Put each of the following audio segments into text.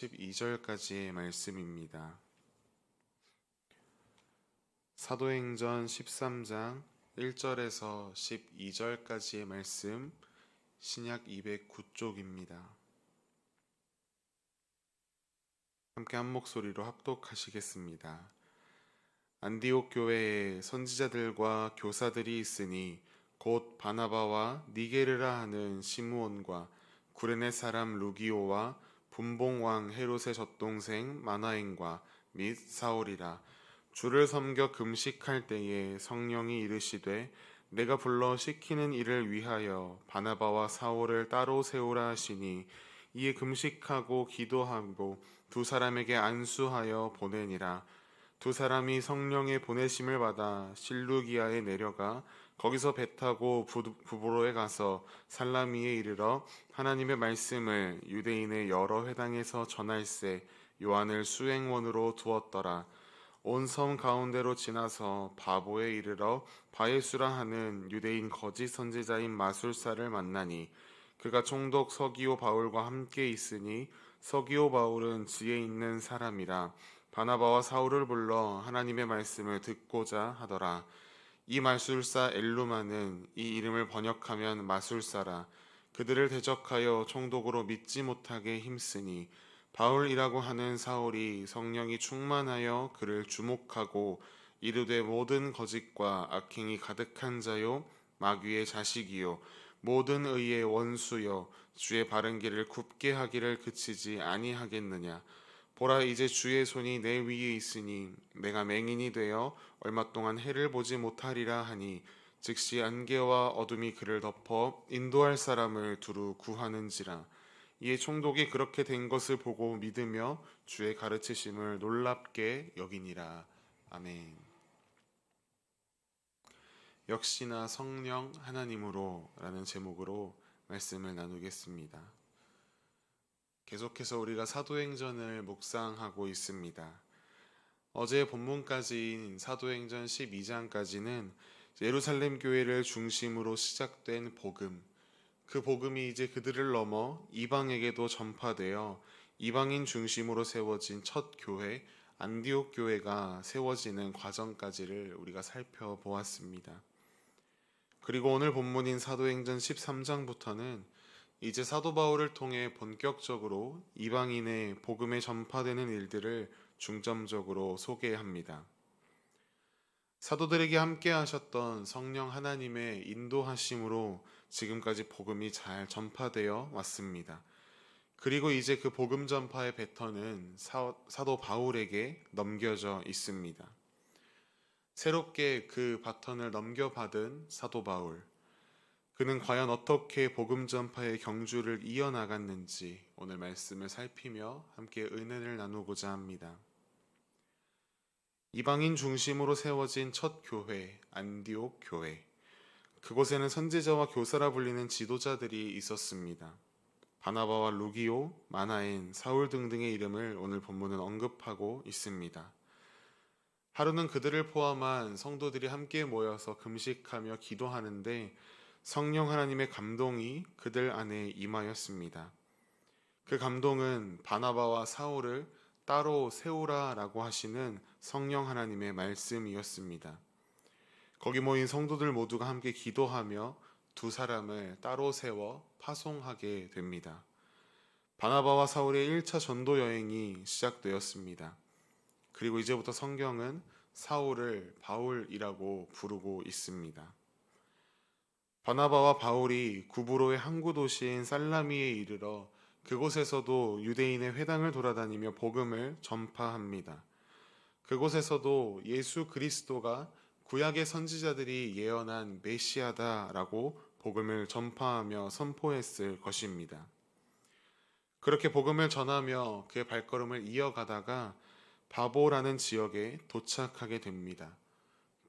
12절까지의 말씀입니다. 사도행전 13장 1절에서 12절까지의 말씀, 신약 209쪽입니다. 함께 한 목소리로 합독하시겠습니다. 안디옥 교회에 선지자들과 교사들이 있으니 곧 바나바와 니게르라 하는 시므온과 구레네 사람 루기오와 분봉왕 헤롯의 젖동생 마나엔과 및 사울이라. 주를 섬겨 금식할 때에 성령이 이르시되 내가 불러 시키는 일을 위하여 바나바와 사울을 따로 세우라 하시니 이에 금식하고 기도하고 두 사람에게 안수하여 보내니라. 두 사람이 성령의 보내심을 받아 실루기아에 내려가 거기서 배 타고 부브로에 가서 살라미에 이르러 하나님의 말씀을 유대인의 여러 회당에서 전할세 요한을 수행원으로 두었더라. 온 섬 가운데로 지나서 바보에 이르러 바예수라 하는 유대인 거짓 선지자인 마술사를 만나니 그가 총독 서기오 바울과 함께 있으니 서기오 바울은 지혜 있는 사람이라. 바나바와 사울을 불러 하나님의 말씀을 듣고자 하더라. 이 마술사 엘루마는 이 이름을 번역하면 마술사라. 그들을 대적하여 총독으로 믿지 못하게 힘쓰니 바울이라고 하는 사울이 성령이 충만하여 그를 주목하고 이르되 모든 거짓과 악행이 가득한 자요 마귀의 자식이요 모든 의의 원수여 주의 바른 길을 굽게 하기를 그치지 아니하겠느냐. 보라, 이제 주의 손이 내 위에 있으니 내가 맹인이 되어 얼마 동안 해를 보지 못하리라 하니 즉시 안개와 어둠이 그를 덮어 인도할 사람을 두루 구하는지라. 이에 총독이 그렇게 된 것을 보고 믿으며 주의 가르치심을 놀랍게 여기니라. 아멘. 역시나 성령 하나님으로 라는 제목으로 말씀을 나누겠습니다. 계속해서 우리가 사도행전을 묵상하고 있습니다. 어제 본문까지인 사도행전 12장까지는 예루살렘 교회를 중심으로 시작된 복음, 그 복음이 이제 그들을 넘어 이방에게도 전파되어 이방인 중심으로 세워진 첫 교회 안디옥 교회가 세워지는 과정까지를 우리가 살펴보았습니다. 그리고 오늘 본문인 사도행전 13장부터는 이제 사도 바울을 통해 본격적으로 이방인의 복음에 전파되는 일들을 중점적으로 소개합니다. 사도들에게 함께 하셨던 성령 하나님의 인도하심으로 지금까지 복음이 잘 전파되어 왔습니다. 그리고 이제 그 복음 전파의 배턴은 사도 바울에게 넘겨져 있습니다. 새롭게 그 바턴을 넘겨받은 사도 바울, 그는 과연 어떻게 복음 전파의 경주를 이어나갔는지 오늘 말씀을 살피며 함께 은혜를 나누고자 합니다. 이방인 중심으로 세워진 첫 교회, 안디옥 교회. 그곳에는 선지자와 교사라 불리는 지도자들이 있었습니다. 바나바와 루기오, 마나엔, 사울 등등의 이름을 오늘 본문은 언급하고 있습니다. 하루는 그들을 포함한 성도들이 함께 모여서 금식하며 기도하는데 성령 하나님의 감동이 그들 안에 임하였습니다. 그 감동은 바나바와 사울을 따로 세우라라고 하시는 성령 하나님의 말씀이었습니다. 거기 모인 성도들 모두가 함께 기도하며 두 사람을 따로 세워 파송하게 됩니다. 바나바와 사울의 1차 전도 여행이 시작되었습니다. 그리고 이제부터 성경은 사울을 바울이라고 부르고 있습니다. 바나바와 바울이 구브로의 항구 도시인 살라미에 이르러 그곳에서도 유대인의 회당을 돌아다니며 복음을 전파합니다. 그곳에서도 예수 그리스도가 구약의 선지자들이 예언한 메시아다라고 복음을 전파하며 선포했을 것입니다. 그렇게 복음을 전하며 그의 발걸음을 이어가다가 바보라는 지역에 도착하게 됩니다.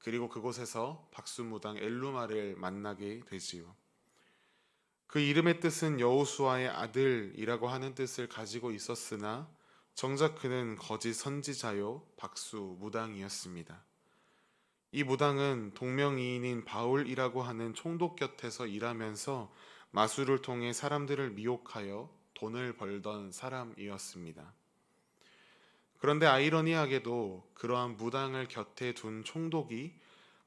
그리고 그곳에서 박수무당 엘루마를 만나게 되지요. 그 이름의 뜻은 여호수아의 아들이라고 하는 뜻을 가지고 있었으나 정작 그는 거짓 선지자요 박수무당이었습니다. 이 무당은 동명이인인 바울이라고 하는 총독 곁에서 일하면서 마술을 통해 사람들을 미혹하여 돈을 벌던 사람이었습니다. 그런데 아이러니하게도 그러한 무당을 곁에 둔 총독이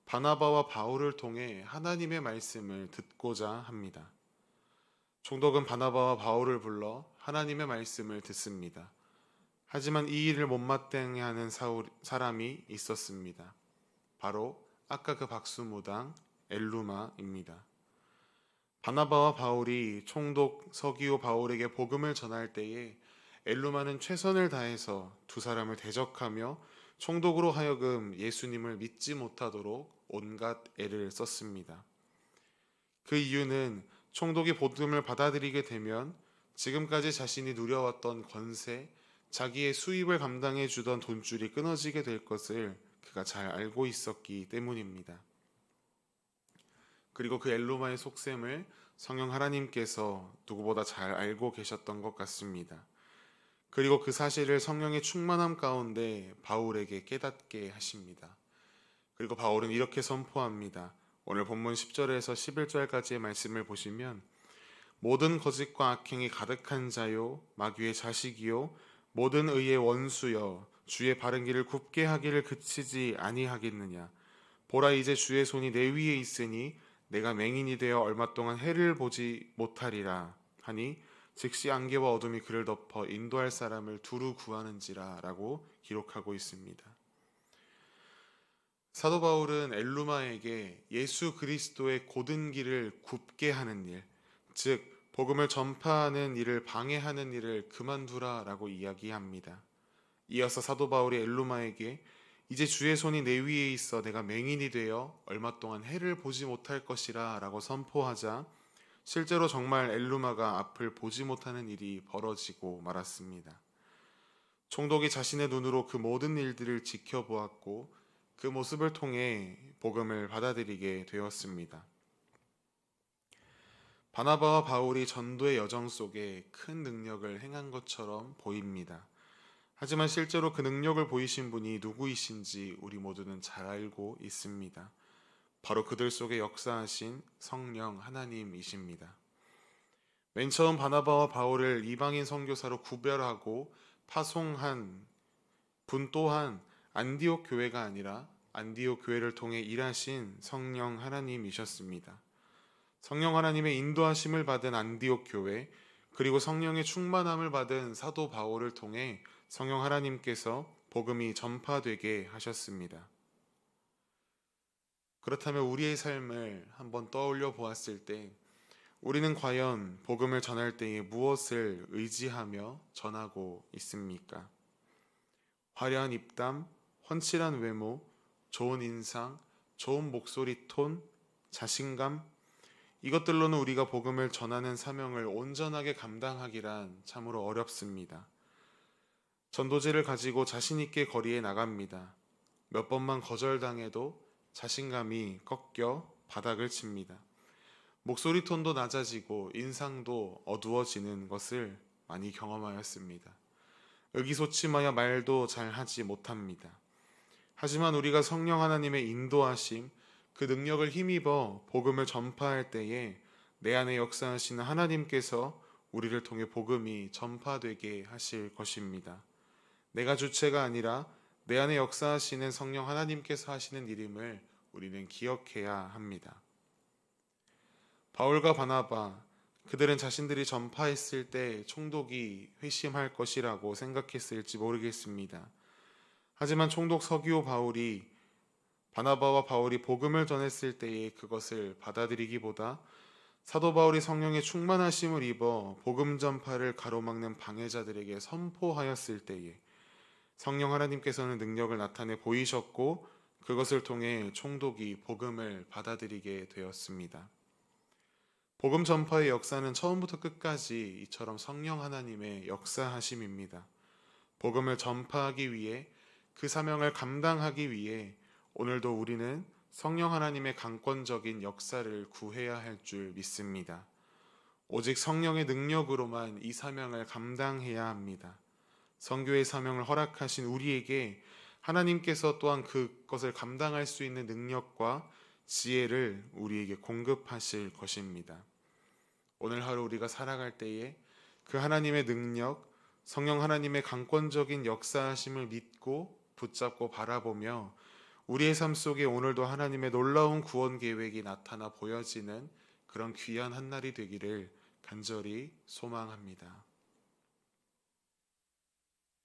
바나바와 바울을 통해 하나님의 말씀을 듣고자 합니다. 총독은 바나바와 바울을 불러 하나님의 말씀을 듣습니다. 하지만 이 일을 못마땅해 하는 사람이 있었습니다. 바로 아까 그 박수무당 엘루마입니다. 바나바와 바울이 총독 서기오 바울에게 복음을 전할 때에 엘루마는 최선을 다해서 두 사람을 대적하며 총독으로 하여금 예수님을 믿지 못하도록 온갖 애를 썼습니다. 그 이유는 총독이 복음을 받아들이게 되면 지금까지 자신이 누려왔던 권세, 자기의 수입을 감당해 주던 돈줄이 끊어지게 될 것을 그가 잘 알고 있었기 때문입니다. 그리고 그 엘루마의 속셈을 성령 하나님께서 누구보다 잘 알고 계셨던 것 같습니다. 그리고 그 사실을 성령의 충만함 가운데 바울에게 깨닫게 하십니다. 그리고 바울은 이렇게 선포합니다. 오늘 본문 10절에서 11절까지의 말씀을 보시면 모든 거짓과 악행이 가득한 자요 마귀의 자식이요 모든 의의 원수여 주의 바른 길을 굽게 하기를 그치지 아니하겠느냐. 보라 이제 주의 손이 내 위에 있으니 내가 맹인이 되어 얼마 동안 해를 보지 못하리라 하니 즉시 안개와 어둠이 그를 덮어 인도할 사람을 두루 구하는지라 라고 기록하고 있습니다. 사도 바울은 엘루마에게 예수 그리스도의 곧은 길을 굽게 하는 일, 즉 복음을 전파하는 일을 방해하는 일을 그만두라 라고 이야기합니다. 이어서 사도 바울이 엘루마에게 이제 주의 손이 내 위에 있어 내가 맹인이 되어 얼마 동안 해를 보지 못할 것이라 라고 선포하자 실제로 정말 엘루마가 앞을 보지 못하는 일이 벌어지고 말았습니다. 총독이 자신의 눈으로 그 모든 일들을 지켜보았고 그 모습을 통해 복음을 받아들이게 되었습니다. 바나바와 바울이 전도의 여정 속에 큰 능력을 행한 것처럼 보입니다. 하지만 실제로 그 능력을 보이신 분이 누구이신지 우리 모두는 잘 알고 있습니다. 바로 그들 속에 역사하신 성령 하나님이십니다. 맨 처음 바나바와 바울을 이방인 선교사로 구별하고 파송한 분 또한 안디옥 교회가 아니라 안디옥 교회를 통해 일하신 성령 하나님이셨습니다. 성령 하나님의 인도하심을 받은 안디옥 교회, 그리고 성령의 충만함을 받은 사도 바울을 통해 성령 하나님께서 복음이 전파되게 하셨습니다. 그렇다면 우리의 삶을 한번 떠올려 보았을 때 우리는 과연 복음을 전할 때에 무엇을 의지하며 전하고 있습니까? 화려한 입담, 훤칠한 외모, 좋은 인상, 좋은 목소리 톤, 자신감, 이것들로는 우리가 복음을 전하는 사명을 온전하게 감당하기란 참으로 어렵습니다. 전도지를 가지고 자신 있게 거리에 나갑니다. 몇 번만 거절당해도 자신감이 꺾여 바닥을 칩니다. 목소리 톤도 낮아지고 인상도 어두워지는 것을 많이 경험하였습니다. 의기소침하여 말도 잘 하지 못합니다. 하지만 우리가 성령 하나님의 인도하심, 그 능력을 힘입어 복음을 전파할 때에 내 안에 역사하시는 하나님께서 우리를 통해 복음이 전파되게 하실 것입니다. 내가 주체가 아니라 내 안에 역사하시는 성령 하나님께서 하시는 일임을 우리는 기억해야 합니다. 바울과 바나바, 그들은 자신들이 전파했을 때 총독이 회심할 것이라고 생각했을지 모르겠습니다. 하지만 총독 서기오 바울이 바나바와 바울이 복음을 전했을 때에 그것을 받아들이기보다 사도 바울이 성령의 충만하심을 입어 복음 전파를 가로막는 방해자들에게 선포하였을 때에 성령 하나님께서는 능력을 나타내 보이셨고 그것을 통해 총독이 복음을 받아들이게 되었습니다. 복음 전파의 역사는 처음부터 끝까지 이처럼 성령 하나님의 역사하심입니다. 복음을 전파하기 위해 그 사명을 감당하기 위해 오늘도 우리는 성령 하나님의 강권적인 역사를 구해야 할 줄 믿습니다. 오직 성령의 능력으로만 이 사명을 감당해야 합니다. 선교의 사명을 허락하신 우리에게 하나님께서 또한 그것을 감당할 수 있는 능력과 지혜를 우리에게 공급하실 것입니다. 오늘 하루 우리가 살아갈 때에 그 하나님의 능력, 성령 하나님의 강권적인 역사하심을 믿고 붙잡고 바라보며 우리의 삶 속에 오늘도 하나님의 놀라운 구원 계획이 나타나 보여지는 그런 귀한 한 날이 되기를 간절히 소망합니다.